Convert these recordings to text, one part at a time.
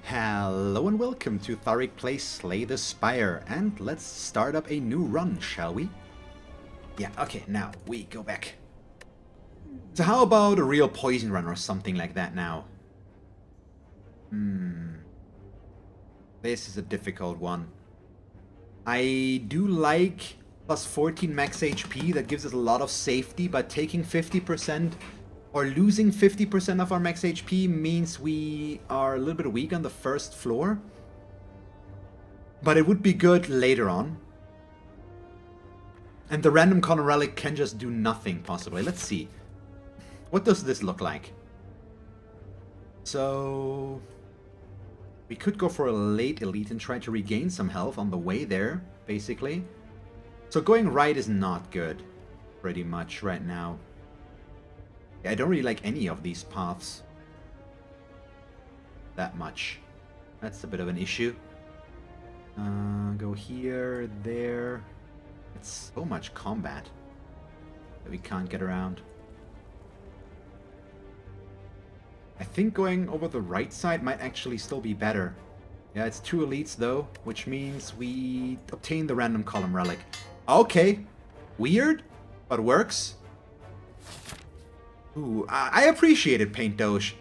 Hello and welcome to Thalric plays Slay the Spire, and let's start up a new run, shall we? Yeah, okay, now we go back. So how about a real poison run or something like that now? This is a difficult one. I do like plus 14 max HP, that gives us a lot of safety, but taking 50% or losing 50% of our max HP means we are a little bit weak on the first floor. But it would be good later on. And the random column relic can just do nothing, possibly. Let's see. What does this look like? So we could go for a late elite and try to regain some health on the way there, basically. So going right is not good, pretty much right now. I don't really like any of these paths that much. That's a bit of an issue. Go here, there. It's so much combat that we can't get around. I think going over the right side might actually still be better. Yeah, it's 2 elites though, which means we obtain the random column relic. Okay, weird, but works. Ooh, I appreciate it, Paint Doge.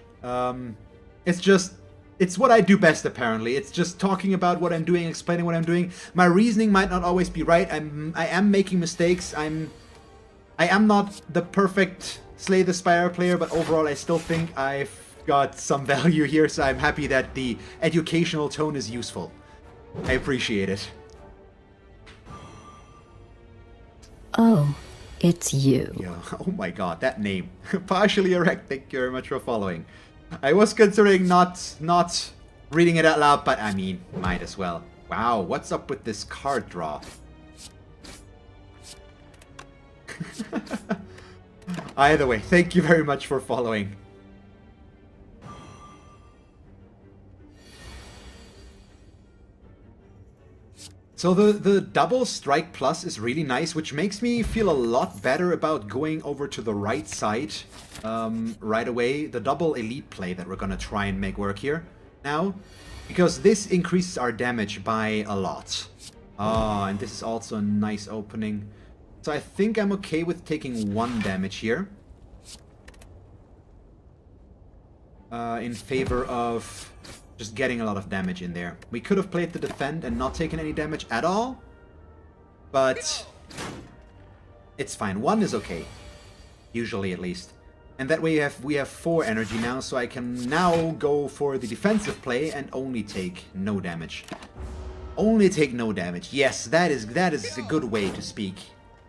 It's what I do best, apparently. It's just talking about what I'm doing, explaining what I'm doing. My reasoning might not always be right. I am making mistakes. I am not the perfect Slay the Spire player, but overall I still think I've got some value here, so I'm happy that the educational tone is useful. I appreciate it. Oh, it's you. Yeah. Oh my god, that name. Partially erect, thank you very much for following. I was considering not reading it out loud, but I mean, might as well. Wow, what's up with this card draw? Either way, thank you very much for following. So the double strike plus is really nice, which makes me feel a lot better about going over to the right side right away. The double elite play that we're gonna try and make work here now, because this increases our damage by a lot. Ah, and this is also a nice opening. So I think I'm okay with taking 1 damage here. In favor of just getting a lot of damage in there. We could have played the defend and not taken any damage at all, but it's fine. 1 is okay, usually at least. And that way we have 4 energy now, so I can now go for the defensive play and only take no damage. Only take no damage. Yes, that is a good way to speak.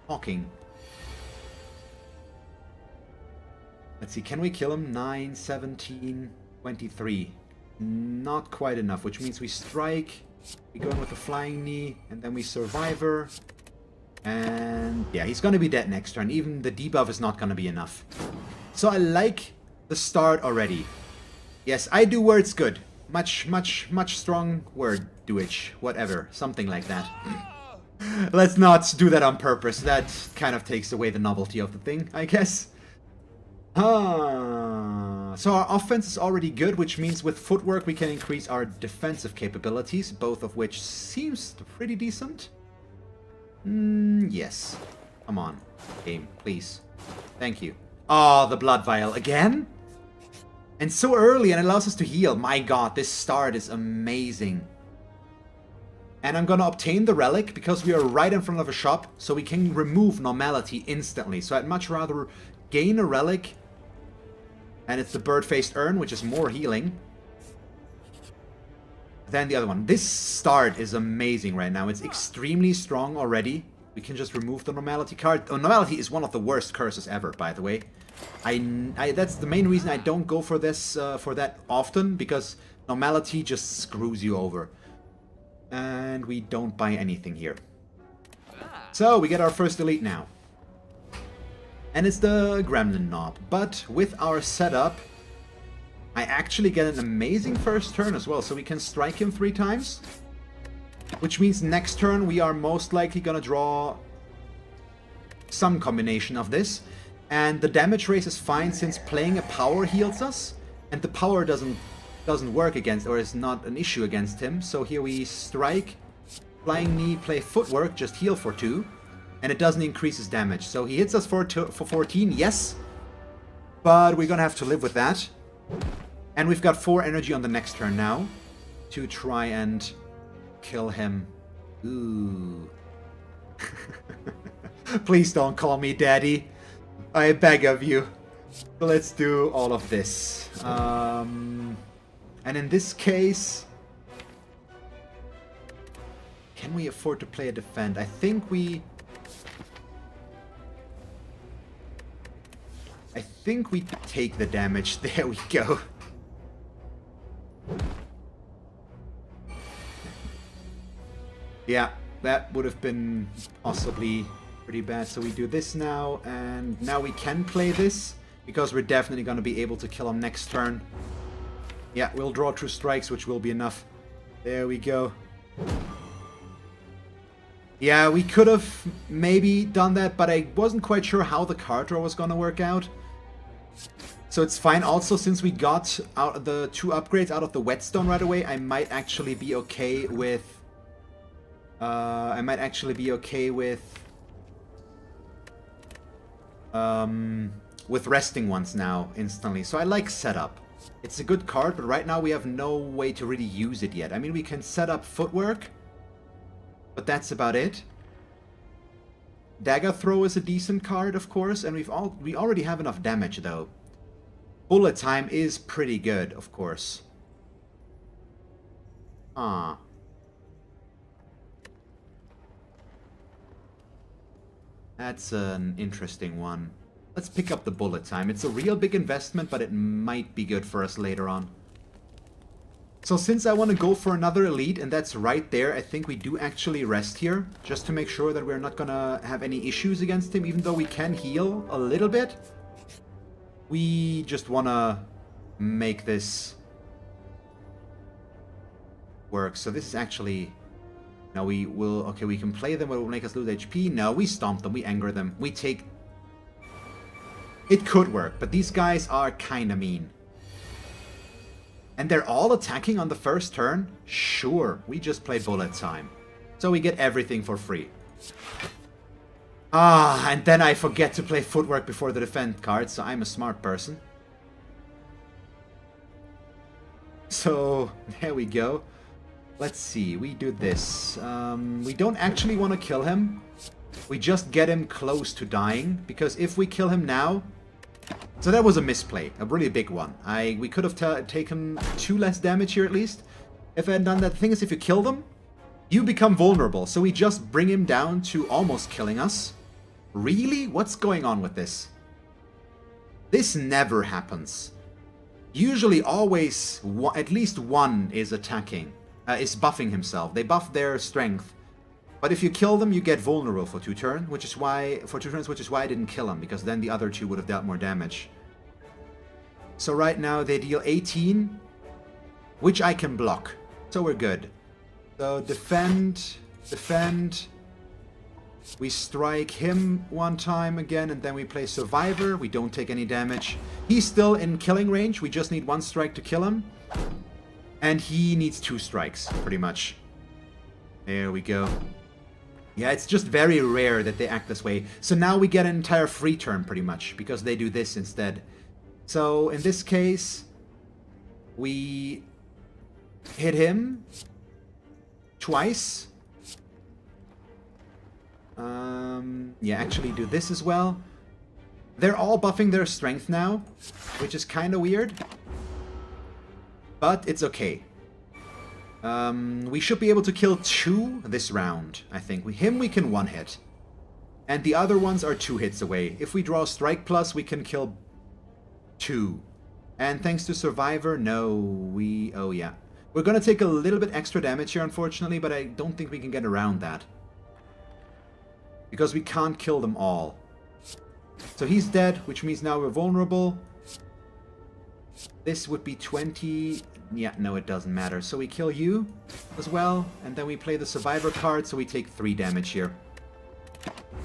Talking. Let's see, can we kill him? 9, 17, 23. Not quite enough, which means we strike, we go in with a flying knee, and then we survivor. And yeah, he's gonna be dead next turn. Even the debuff is not gonna be enough. So I like the start already. Yes, I do words good. Much strong word doage. Whatever. Something like that. Let's not do that on purpose. That kind of takes away the novelty of the thing, I guess. So our offense is already good, which means with footwork we can increase our defensive capabilities, both of which seems pretty decent. Yes. Come on, game, please. Thank you. Oh, the blood vial again? And so early, and it allows us to heal. My god, this start is amazing. And I'm gonna obtain the relic because we are right in front of a shop, so we can remove normality instantly. So I'd much rather gain a relic. And it's the bird-faced urn, which is more healing than the other one. This start is amazing right now. It's extremely strong already. We can just remove the normality card. Oh, normality is one of the worst curses ever, by the way. That's the main reason I don't go for this for that often, because normality just screws you over. And we don't buy anything here. So we get our first elite now. And it's the Gremlin Knob. But with our setup, I actually get an amazing first turn as well. So we can strike him 3 times. Which means next turn we are most likely gonna draw some combination of this. And the damage raise is fine since playing a power heals us. And the power doesn't doesn't work against, or is not an issue against him. So here we strike, flying knee, play footwork, just heal for 2. And it doesn't increase his damage. So he hits us for 14, yes. But we're gonna have to live with that. And we've got 4 energy on the next turn now to try and kill him. Ooh. Please don't call me daddy. I beg of you. So let's do all of this. And in this case, can we afford to play a defend? I think we take the damage. There we go. Yeah, that would have been possibly pretty bad. So we do this now, and now we can play this, because we're definitely going to be able to kill him next turn. Yeah, we'll draw 2 strikes, which will be enough. There we go. Yeah, we could have maybe done that, but I wasn't quite sure how the card draw was going to work out. So it's fine. Also, since we got out the 2 upgrades out of the whetstone right away, I might actually be okay with... with resting ones now instantly. So I like setup. It's a good card, but right now we have no way to really use it yet. I mean, we can set up footwork, but that's about it. Dagger throw is a decent card, of course, and we already have enough damage though. Bullet time is pretty good, of course. Ah. That's an interesting one. Let's pick up the bullet time. It's a real big investment, but it might be good for us later on. So since I want to go for another elite, and that's right there, I think we do actually rest here, just to make sure that we're not gonna have any issues against him, even though we can heal a little bit. We just want to make this work. So this is actually... No, we will... Okay, we can play them, but it will make us lose HP. No, we stomp them, we anger them. We take... It could work, but these guys are kind of mean. And they're all attacking on the first turn? Sure, we just play bullet time. So we get everything for free. Ah, and then I forget to play footwork before the defend card, so I'm a smart person. So, there we go. Let's see, we do this. We don't actually want to kill him. We just get him close to dying, because if we kill him now... So that was a misplay, a really big one. We could have taken 2 less damage here at least, if I had done that. The thing is, if you kill them, you become vulnerable, so we just bring him down to almost killing us. Really? What's going on with this? This never happens. Usually always, at least one is attacking, is buffing himself. They buff their strength. But if you kill them, you get vulnerable for 2 turns, which is why I didn't kill him, because then the other 2 would have dealt more damage. So right now they deal 18, which I can block. So we're good. So defend. We strike him 1 time again, and then we play Survivor. We don't take any damage. He's still in killing range. We just need 1 strike to kill him. And he needs 2 strikes, pretty much. There we go. Yeah, it's just very rare that they act this way. So now we get an entire free turn, pretty much, because they do this instead. So in this case, we hit him twice. Yeah, actually do this as well. They're all buffing their strength now, which is kind of weird. But it's okay. We should be able to kill 2 this round, I think. Him we can 1 hit. And the other ones are 2 hits away. If we draw Strike Plus, we can kill 2. And thanks to Survivor, no, oh yeah. We're gonna take a little bit extra damage here, unfortunately, but I don't think we can get around that. Because we can't kill them all. So he's dead, which means now we're vulnerable. This would be 20... Yeah, no, it doesn't matter. So we kill you as well, and then we play the Survivor card, so we take 3 damage here.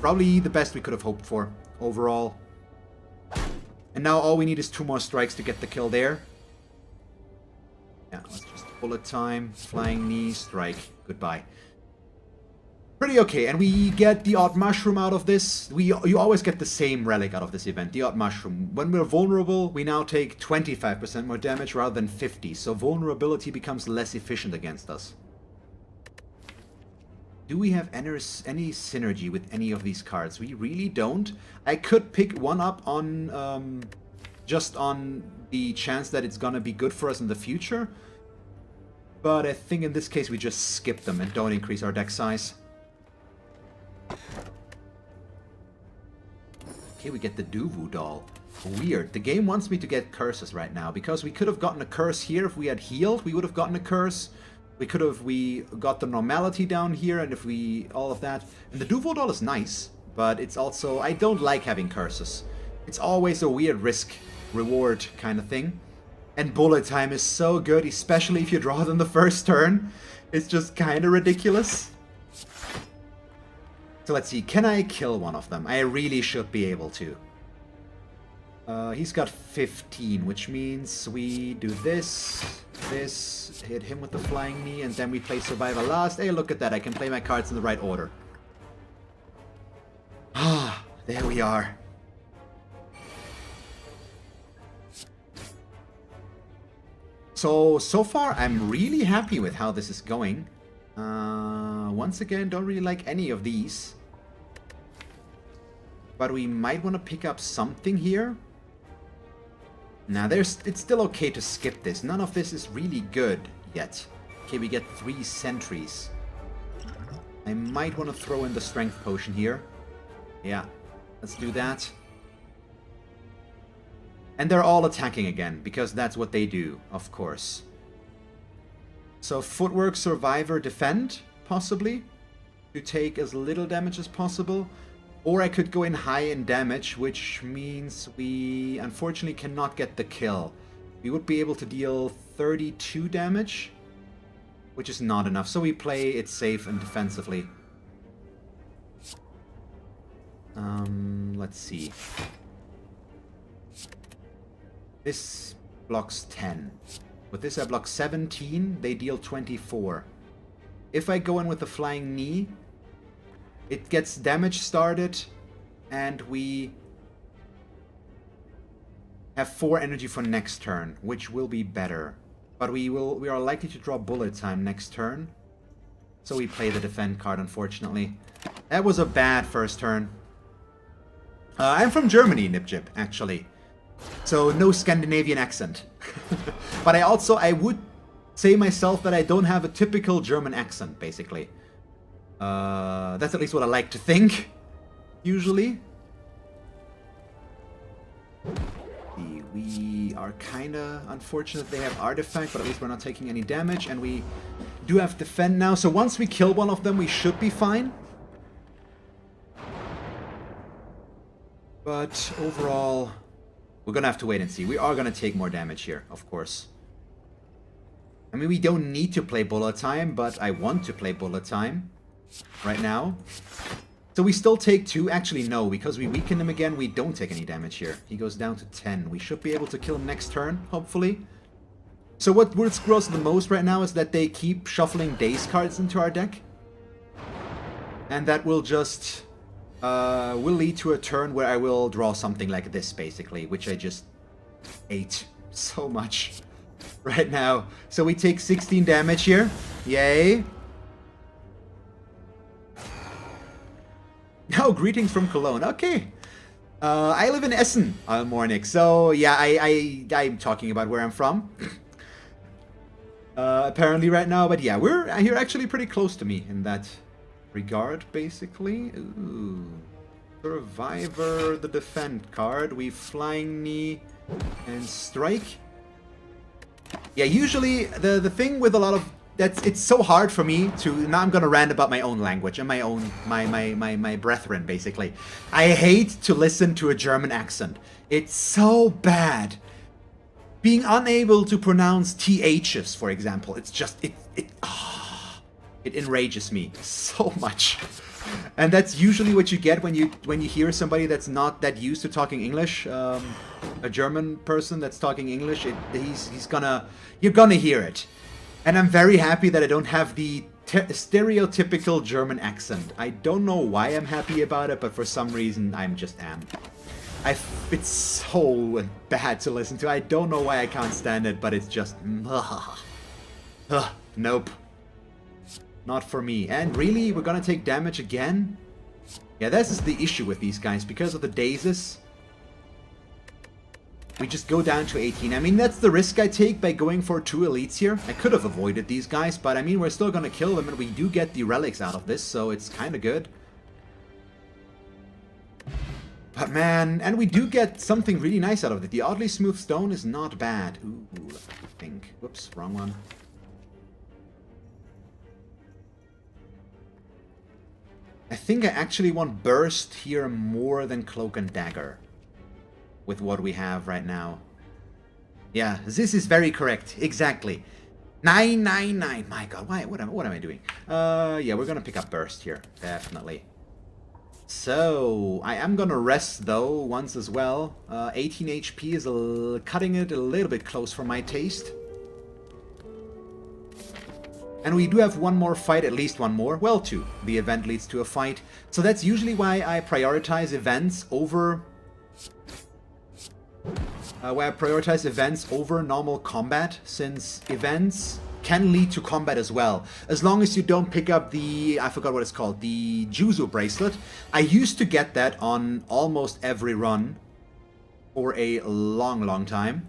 Probably the best we could have hoped for, overall. And now all we need is 2 more strikes to get the kill there. Yeah, let's just bullet time, flying knee, strike, goodbye. Pretty okay, and we get the odd mushroom out of this. You always get the same relic out of this event, the odd mushroom. When we're vulnerable, we now take 25% more damage rather than 50, so vulnerability becomes less efficient against us. Do we have any synergy with any of these cards? We really don't. I could pick one up on just on the chance that it's gonna be good for us in the future, but I think in this case we just skip them and don't increase our deck size. Okay, we get the Duvu doll. Weird. The game wants me to get curses right now, because we could have gotten a curse here if we had healed. We would have gotten a curse. We got the normality down here, and if we... all of that. And the Duvu doll is nice, but it's also... I don't like having curses. It's always a weird risk-reward kind of thing. And bullet time is so good, especially if you draw it on the first turn. It's just kind of ridiculous. So let's see, can I kill one of them? I really should be able to. He's got 15, which means we do this, hit him with the flying knee, and then we play Survivor last. Hey, look at that, I can play my cards in the right order. Ah, there we are. So far I'm really happy with how this is going. Once again, don't really like any of these. But we might want to pick up something here. Now, it's still okay to skip this. None of this is really good yet. Okay, we get 3 sentries. I might want to throw in the strength potion here. Yeah, let's do that. And they're all attacking again, because that's what they do, of course. So footwork, survivor, defend, possibly, to take as little damage as possible. Or I could go in high in damage, which means we unfortunately cannot get the kill. We would be able to deal 32 damage, which is not enough. So we play it safe and defensively. Let's see. This blocks 10. With this I block 17, they deal 24. If I go in with the flying knee, it gets damage started, and we have 4 energy for next turn, which will be better. But we are likely to draw bullet time next turn, so we play the defend card, unfortunately. That was a bad first turn. I'm from Germany, Nibjib, actually. So no Scandinavian accent. But I would say myself that I don't have a typical German accent, basically. That's at least what I like to think, usually. We are kinda unfortunate they have artifact, but at least we're not taking any damage, and we do have defend now. So once we kill one of them, we should be fine. But overall, we're gonna have to wait and see. We are gonna take more damage here, of course. I mean, we don't need to play bullet time, but I want to play bullet time right now. So we still take 2. Actually, no, because we weaken him again, we don't take any damage here. He goes down to 10. We should be able to kill him next turn, hopefully. So what worries us the most right now is that they keep shuffling Daze cards into our deck. And that will just... will lead to a turn where I will draw something like this, basically, which I just ate so much right now. So we take 16 damage here. Yay. Oh, greetings from Cologne. Okay. I live in Essen, Mornik. So, yeah, I'm talking about where I'm from. Apparently right now. But yeah, you're actually pretty close to me in that regard, basically. Ooh. Survivor, the defend card. We flying knee and strike. Yeah, usually the thing with a lot of it's so hard for me to now I'm gonna rant about my own language and my brethren, basically. I hate to listen to a German accent. It's so bad. Being unable to pronounce THs, for example. It's just It enrages me so much. And that's usually what you get when you hear somebody that's not that used to talking English, a German person that's talking English. You're gonna hear it. And I'm very happy that I don't have the stereotypical German accent. I don't know why I'm happy about it, but for some reason I just am. It's so bad to listen to. I don't know why I can't stand it, but it's just nope. Not for me. And really, we're gonna take damage again? Yeah, this is the issue with these guys. Because of the dazes, we just go down to 18. I mean, that's the risk I take by going for 2 elites here. I could have avoided these guys, but I mean, we're still gonna kill them, and we do get the relics out of this, so it's kind of good. But man, and we do get something really nice out of it. The oddly smooth stone is not bad. Ooh, let me think. Whoops, wrong one. I think I actually want Burst here more than Cloak and Dagger with what we have right now. Yeah, this is very correct. Exactly. 999. My god, what am I doing? Yeah, we're gonna pick up Burst here. Definitely. So, I am gonna rest though once as well. 18 HP is cutting it a little bit close for my taste. And we do have one more fight, at least one more. Well, 2. The event leads to a fight. So that's usually why I prioritize events over... normal combat, since events can lead to combat as well. As long as you don't pick up the... I forgot what it's called. The Juzu bracelet. I used to get that on almost every run for a long time,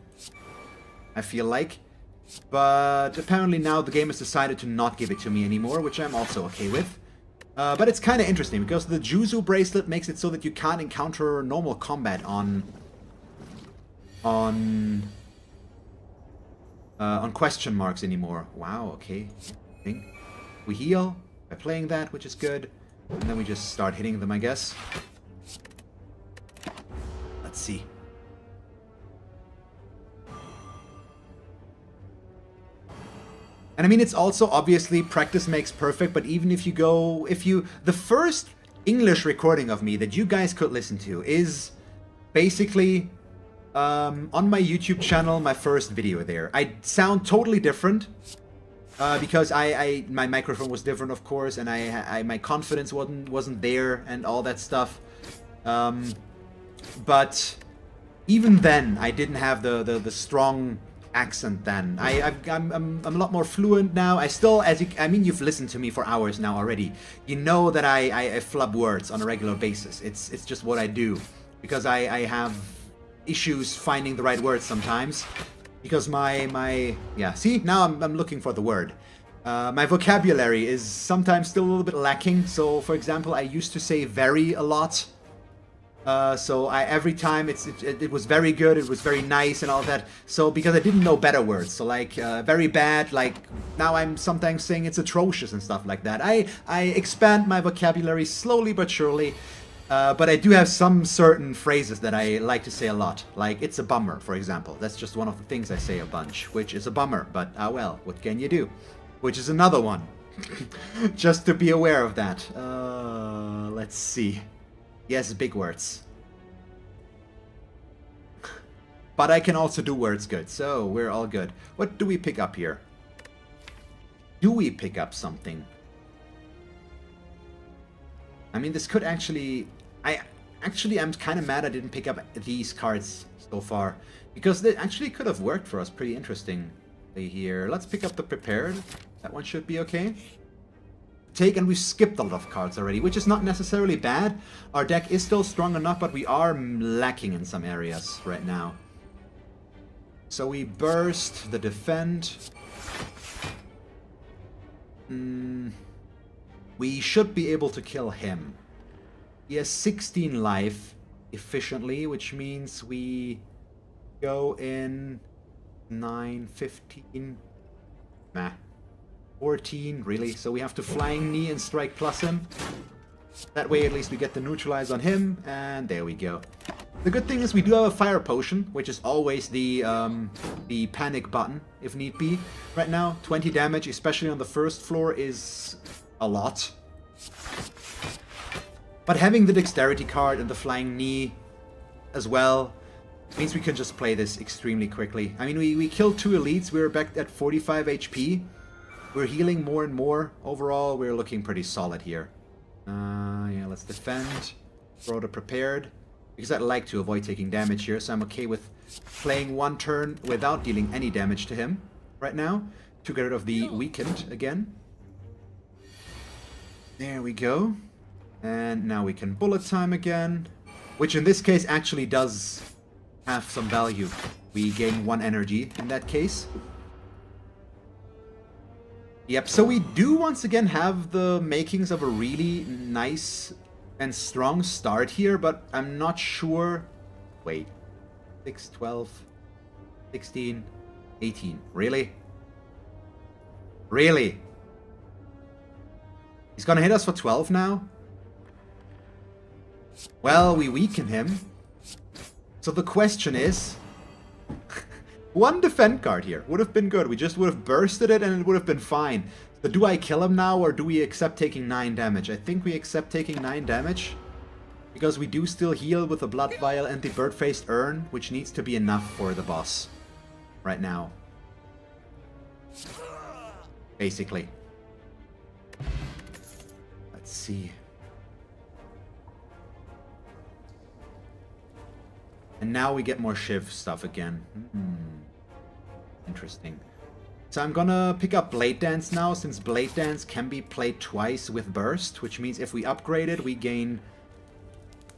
I feel like. But apparently now the game has decided to not give it to me anymore, which I'm also okay with. But it's kind of interesting, because the Juzu bracelet makes it so that you can't encounter normal combat on question marks anymore. Wow, okay. We heal by playing that, which is good. And then we just start hitting them, I guess. Let's see. And I mean, it's also obviously practice makes perfect, but even if you go, the first English recording of me that you guys could listen to is basically on my YouTube channel, my first video there. I sound totally different because my microphone was different, of course, and my confidence wasn't there and all that stuff. But even then, I didn't have the strong accent then. I'm a lot more fluent now. I still, I mean, you've listened to me for hours now already. You know that I flub words on a regular basis. It's just what I do, because I have issues finding the right words sometimes, because yeah, see, now I'm looking for the word. My vocabulary is sometimes still a little bit lacking. So for example, I used to say very a lot. So every time it was very good, it was very nice and all that. So because I didn't know better words, so like very bad, like now I'm sometimes saying it's atrocious and stuff like that. I expand my vocabulary slowly but surely, but I do have some certain phrases that I like to say a lot. Like it's a bummer, for example. That's just one of the things I say a bunch, which is a bummer. But well, what can you do? Which is another one. Just to be aware of that. Let's see. Yes, big words. But I can also do words good, so we're all good. What do we pick up here? Do we pick up something? I mean, this could actually... I'm kind of mad I didn't pick up these cards so far, because they actually could have worked for us pretty interestingly here. Let's pick up the Prepared. That one should be okay. And we've skipped a lot of cards already, which is not necessarily bad. Our deck is still strong enough, but we are lacking in some areas right now. So we burst the defend. We should be able to kill him. He has 16 life efficiently, which means we go in 9, 15. Nah. 14, really, so we have to Flying Knee and Strike plus him. That way at least we get the neutralize on him, and there we go. The good thing is we do have a fire potion, which is always the panic button, if need be. Right now, 20 damage, especially on the first floor, is a lot. But having the dexterity card and the flying knee as well means we can just play this extremely quickly. I mean, we killed 2 elites, we were back at 45 HP. We're healing more and more. Overall, we're looking pretty solid here. Yeah, let's defend. Throw the prepared. Because I'd like to avoid taking damage here, so I'm okay with playing 1 turn without dealing any damage to him right now. To get rid of the weakened again. There we go. And now we can bullet time again. Which in this case actually does have some value. We gain 1 energy in that case. Yep, so we do once again have the makings of a really nice and strong start here, but I'm not sure. Wait. 6, 12, 16, 18. Really? Really? He's gonna hit us for 12 now? Well, we weaken him. So the question is... 1 defend card here would have been good. We just would have bursted it and it would have been fine. So do I kill him now or do we accept taking 9 damage? I think we accept taking 9 damage. Because we do still heal with the Blood Vial and the Bird-Faced Urn, which needs to be enough for the boss. Right now. Basically. Let's see. And now we get more Shiv stuff again. Interesting. So I'm gonna pick up Blade Dance now, since Blade Dance can be played twice with Burst, which means if we upgrade it, we gain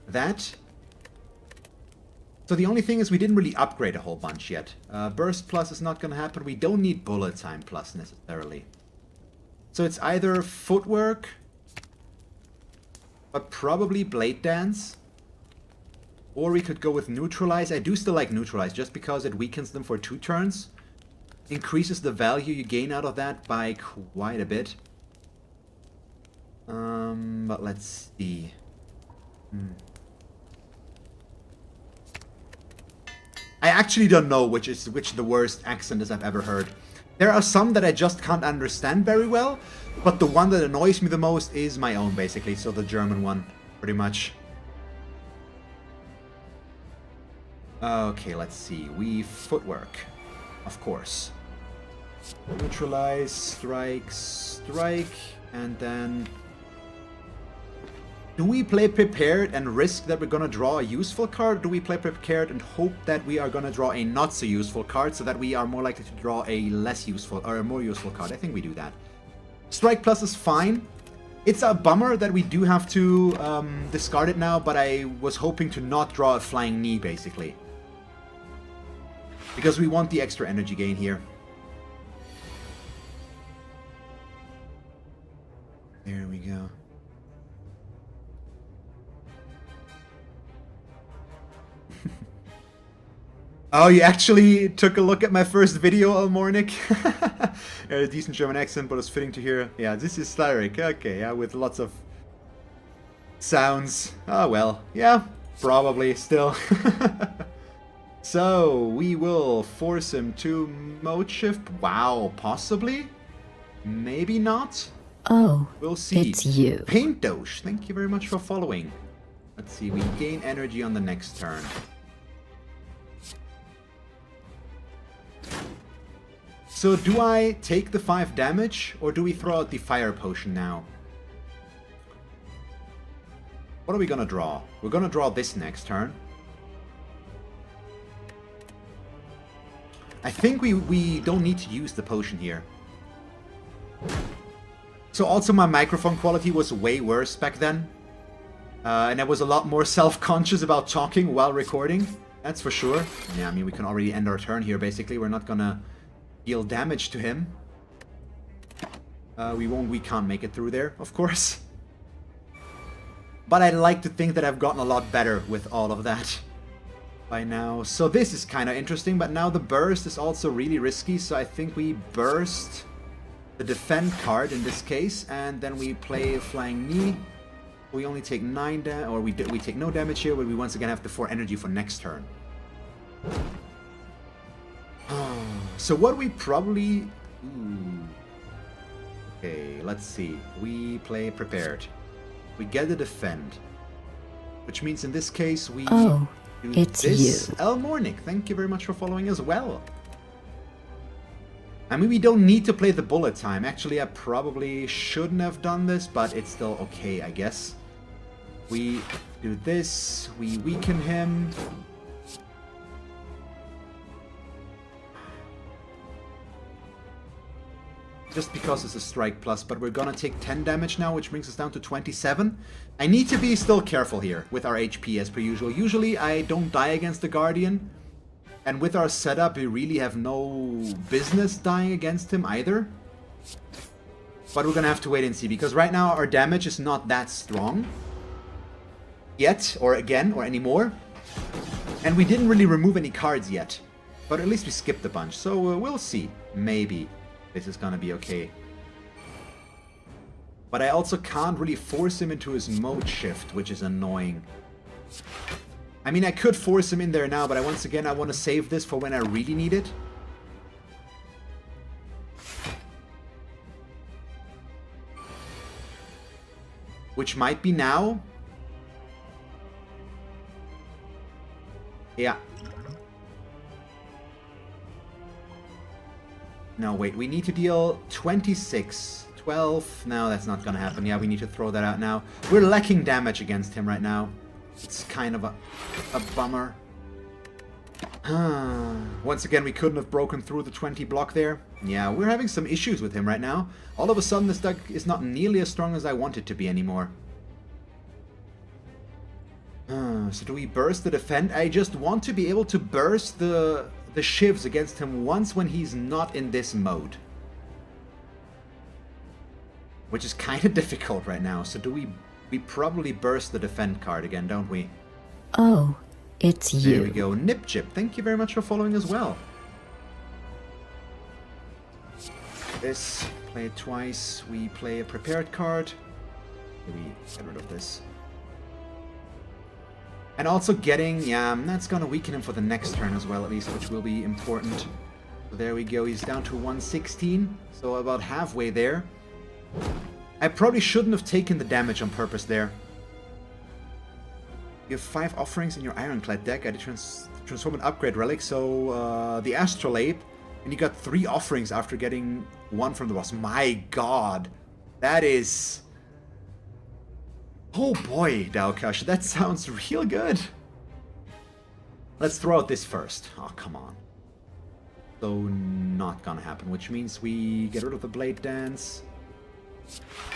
that. So the only thing is we didn't really upgrade a whole bunch yet. Burst Plus is not gonna happen. We don't need Bullet Time Plus necessarily. So it's either Footwork, but probably Blade Dance. Or we could go with Neutralize. I do still like Neutralize, just because it weakens them for 2 turns. Increases the value you gain out of that by quite a bit. But let's see. I actually don't know which the worst accent is I've ever heard. There are some that I just can't understand very well, but the one that annoys me the most is my own, basically. So the German one, pretty much. Okay, let's see. We Footwork, of course. Neutralize, strike, strike, and then... Do we play Prepared and risk that we're gonna draw a useful card? Or do we play Prepared and hope that we are gonna draw a not so useful card so that we are more likely to draw a less useful or a more useful card? I think we do that. Strike Plus is fine. It's a bummer that we do have to discard it now, but I was hoping to not draw a Flying Knee, basically. Because we want the extra energy gain here. There we go. Oh, you actually took a look at my first video, Almornik? A decent German accent, but it's fitting to hear. Yeah, this is Thalric. Okay, yeah, with lots of sounds. Oh, well. Yeah, probably still. So, we will force him to mode shift. Wow, possibly? Maybe not? Oh, we'll see. It's you. Paint Doge, thank you very much for following. Let's see, we gain energy on the next turn. So do I take the 5 damage, or do we throw out the fire potion now? What are we gonna draw? We're gonna draw this next turn. I think we don't need to use the potion here. So also my microphone quality was way worse back then. And I was a lot more self-conscious about talking while recording. That's for sure. Yeah, I mean, we can already end our turn here, basically. We're not gonna deal damage to him. We can't make it through there, of course. But I'd like to think that I've gotten a lot better with all of that by now. So this is kind of interesting, but now the burst is also really risky, so I think we burst the defend card in this case, and then we play Flying Knee. We only take 9 damage, or we take no damage here, but we once again have the 4 energy for next turn. So what we probably... Okay, let's see. We play prepared. We get a defend. Which means in this case we Oh, do it's this. you. Elmornic, thank you very much for following as well. I mean, we don't need to play the bullet time. Actually, I probably shouldn't have done this, but it's still okay, I guess. We do this. We weaken him. Just because it's a strike plus, but we're gonna take 10 damage now, which brings us down to 27. I need to be still careful here with our HP as per usual. Usually I don't die against the Guardian, and with our setup we really have no business dying against him either. But we're gonna have to wait and see, because right now our damage is not that strong. Yet, or again, or anymore. And we didn't really remove any cards yet. But at least we skipped a bunch, so we'll see. Maybe this is gonna be okay. But I also can't really force him into his mode shift, which is annoying. I mean, I could force him in there now, but once again, I want to save this for when I really need it. Which might be now. Yeah. No, wait, we need to deal 26. 12. No, that's not gonna happen. Yeah, we need to throw that out now. We're lacking damage against him right now. It's kind of a bummer. Once again, we couldn't have broken through the 20 block there. Yeah, we're having some issues with him right now. All of a sudden, this deck is not nearly as strong as I want it to be anymore. So do we burst the defend? I just want to be able to burst the shivs against him once when he's not in this mode. Which is kind of difficult right now. So do we probably burst the defend card again, don't we? Oh, it's you. There we go. Nipchip, thank you very much for following as well. This, play it twice. We play a prepared card. We get rid of this. And also getting, yeah, that's gonna weaken him for the next turn as well, at least, which will be important. So there we go, he's down to 116, so about halfway there. I probably shouldn't have taken the damage on purpose there. You have 5 offerings in your Ironclad deck. I did transform and upgrade relics, so the Astrolabe, and you got 3 offerings after getting 1 from the boss. My god, that is... Oh boy, Daokash, that sounds real good. Let's throw out this first. Oh, come on. So, not gonna happen, which means we get rid of the Blade Dance.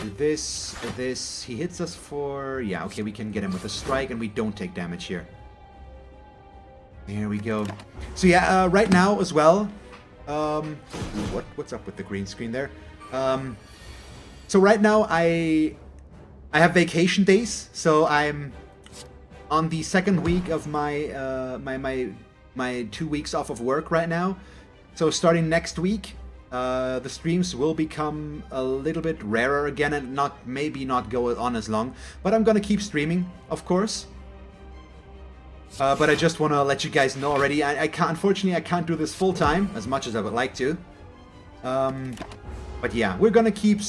Do this, this. He hits us for... Yeah, okay, we can get him with a strike, and we don't take damage here. There we go. So yeah, right now as well... what's up with the green screen there? So right now I have vacation days, so I'm on the second week of my my 2 weeks off of work right now. So starting next week, the streams will become a little bit rarer again and maybe not go on as long. But I'm gonna keep streaming, of course. But I just want to let you guys know already. Unfortunately, I can't do this full time as much as I would like to. But yeah, we're gonna keep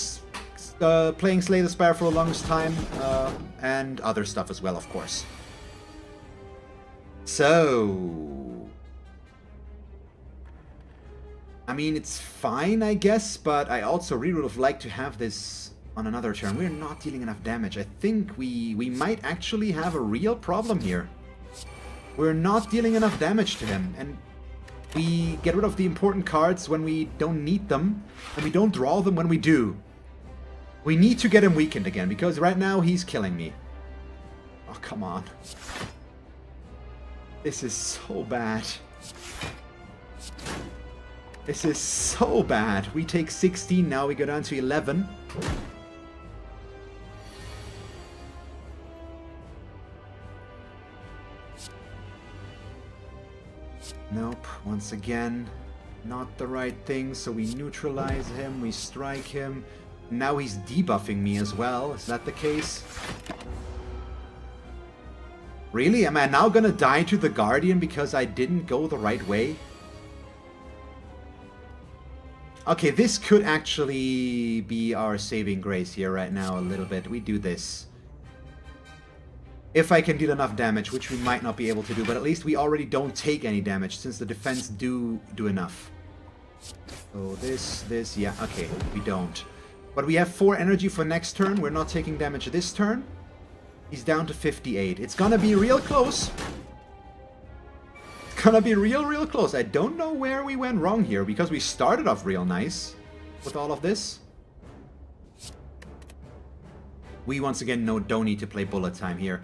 playing Slay the Spire for the longest time, and other stuff as well, of course. So, I mean, it's fine, I guess, but I also really would have liked to have this on another turn. We're not dealing enough damage. I think we might actually have a real problem here. We're not dealing enough damage to him, and we get rid of the important cards when we don't need them, and we don't draw them when we do. We need to get him weakened again, because right now he's killing me. Oh, come on. This is so bad. This is so bad. We take 16 now, we go down to 11. Nope, once again, not the right thing, so we neutralize him, we strike him. Now he's debuffing me as well. Is that the case? Really? Am I now gonna die to the Guardian because I didn't go the right way? Okay, this could actually be our saving grace here right now a little bit. We do this. If I can deal enough damage, which we might not be able to do, but at least we already don't take any damage since the defense do enough. So this, yeah, okay, we don't. But we have 4 energy for next turn. We're not taking damage this turn. He's down to 58. It's gonna be real close. It's gonna be real close. I don't know where we went wrong here, because we started off real nice with all of this. We once again don't need to play bullet time here.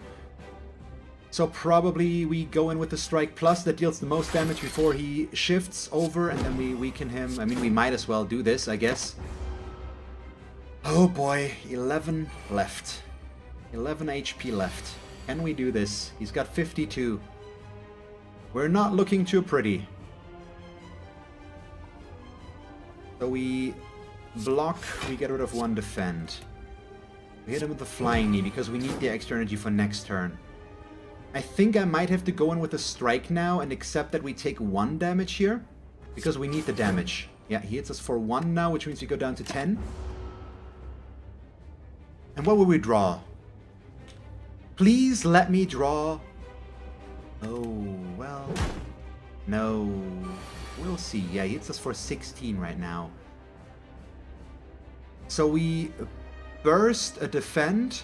So probably we go in with the Strike Plus that deals the most damage before he shifts over, and then we weaken him. I mean, we might as well do this, I guess. Oh boy, 11 left. 11 HP left. Can we do this? He's got 52. We're not looking too pretty. So we block, we get rid of 1 defend. We hit him with the flying knee because we need the extra energy for next turn. I think I might have to go in with a strike now and accept that we take 1 damage here. Because we need the damage. Yeah, he hits us for 1 now, which means we go down to 10. And what will we draw? Please let me draw. Oh, well. No. We'll see. Yeah, he hits us for 16 right now. So we burst a defend,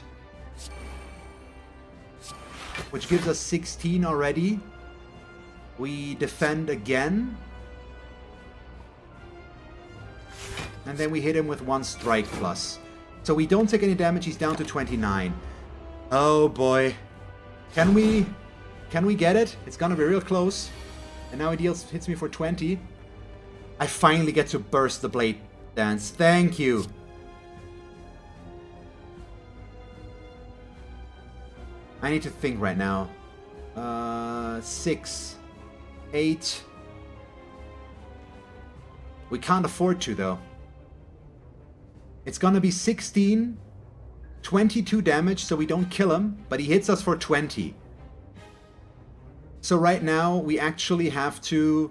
which gives us 16 already. We defend again. And then we hit him with 1 strike plus. So we don't take any damage. He's down to 29. Oh boy. Can we get it? It's gonna be real close. And now he hits me for 20. I finally get to burst the blade dance. Thank you. I need to think right now. 6, 8. We can't afford to though. It's gonna be 16, 22 damage, so we don't kill him, but he hits us for 20. So right now, we actually have to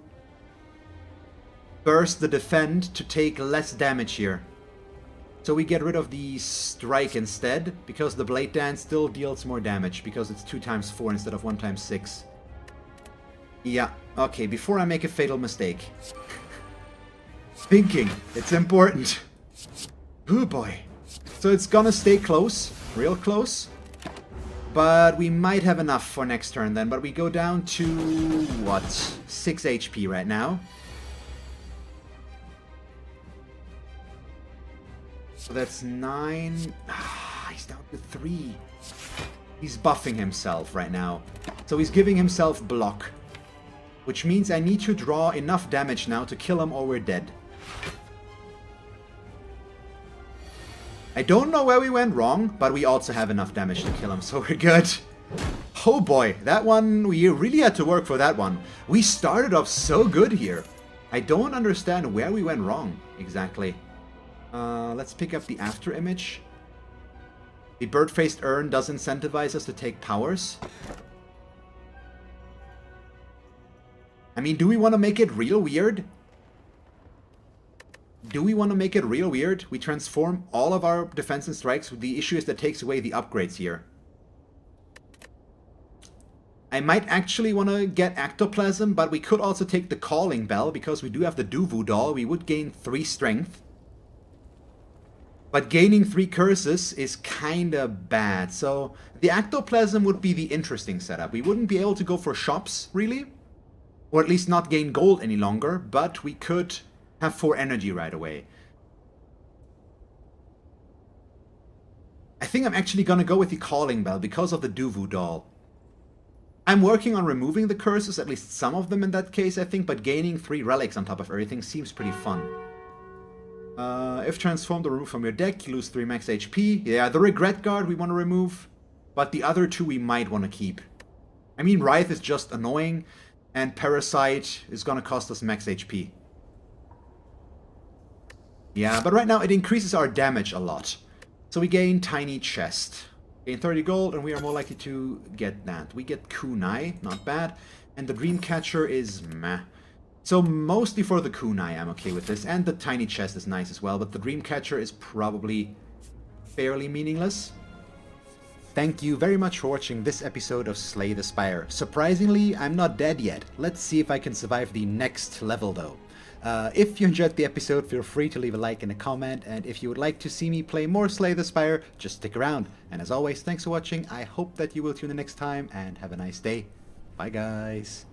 burst the defend to take less damage here. So we get rid of the strike instead, because the blade dance still deals more damage, because it's 2 times 4 instead of 1 times 6. Yeah, okay, before I make a fatal mistake. Thinking, it's important. Oh boy. So it's gonna stay close, real close. But we might have enough for next turn then. But we go down to, what, 6 HP right now. So that's 9. He's down to 3. He's buffing himself right now. So he's giving himself block. Which means I need to draw enough damage now to kill him or we're dead. I don't know where we went wrong, but we also have enough damage to kill him, so we're good. Oh boy, that one, we really had to work for that one. We started off so good here. I don't understand where we went wrong, exactly. Let's pick up the after image. The bird-faced urn does incentivize us to take powers. I mean, do we want to make it real weird? Do we want to make it real weird? We transform all of our defense and strikes. The issue is that takes away the upgrades here. I might actually want to get Ectoplasm, but we could also take the Calling Bell, because we do have the Duvu doll. We would gain 3 strength. But gaining 3 curses is kinda bad. So the Ectoplasm would be the interesting setup. We wouldn't be able to go for shops, really. Or at least not gain gold any longer, but we could have 4 energy right away. I think I'm actually gonna go with the Calling Bell because of the Duvu doll. I'm working on removing the curses, at least some of them in that case, I think, but gaining 3 relics on top of everything seems pretty fun. If transformed or removed from your deck, you lose 3 max HP. Yeah, the Regret Guard we want to remove, but the other 2 we might want to keep. I mean, Wraith is just annoying, and Parasite is gonna cost us max HP. Yeah, but right now it increases our damage a lot. So we gain Tiny Chest. Gain 30 gold, and we are more likely to get that. We get Kunai, not bad. And the Dreamcatcher is meh. So mostly for the Kunai I'm okay with this. And the Tiny Chest is nice as well, but the Dreamcatcher is probably fairly meaningless. Thank you very much for watching this episode of Slay the Spire. Surprisingly, I'm not dead yet. Let's see if I can survive the next level though. If you enjoyed the episode, feel free to leave a like and a comment, and if you would like to see me play more Slay the Spire, just stick around. And as always, thanks for watching. I hope that you will tune in next time, and have a nice day. Bye guys.